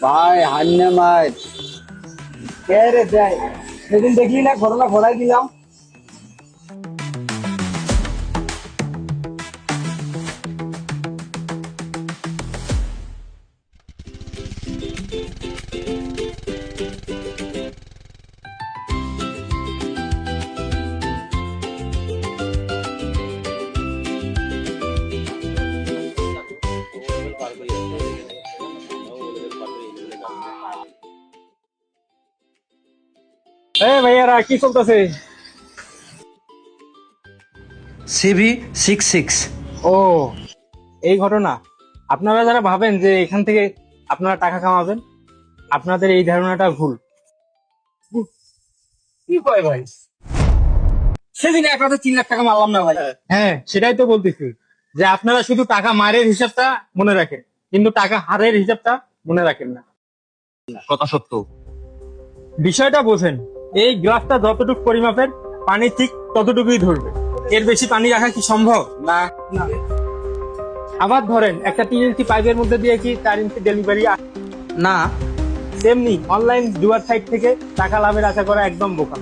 ভাই হান্নে মাছ। কে রে দেয়, সেদিন দেখলি না ঘটনা ঘটাই দিলাম। ভাইয়ারা কি চলতেছে? CV66। ও, এই ঘটনা। আপনারা যারা ভাবেন যে এখান থেকে আপনারা টাকা কামাবেন, আপনাদের এই ধারণাটা ভুল। কি কয় ভাই? সেদিন এক রাতে 3 লাখ টাকা মারলাম না ভাই। হ্যাঁ, সেটাই তো বলতেছি যে আপনারা শুধু টাকা মারের হিসাবটা মনে রাখেন, কিন্তু টাকা হারের হিসাবটা মনে রাখেন না। কথা সত্য। বিষয়টা বোঝেন, এই গ্লাসটা যতটুকু পরিমাপের, পানি ঠিক ততটুকুই ধরবে। এর বেশি পানি রাখা কি সম্ভব? না। আবার ধরেন একটা 3 ইঞ্চি পাইপের মধ্যে দিয়ে কি 4 ইঞ্চি ডেলিভারি? না। তেমনি অনলাইন জুয়ার সাইট থেকে টাকা লাভের আশা করা একদম বোকা।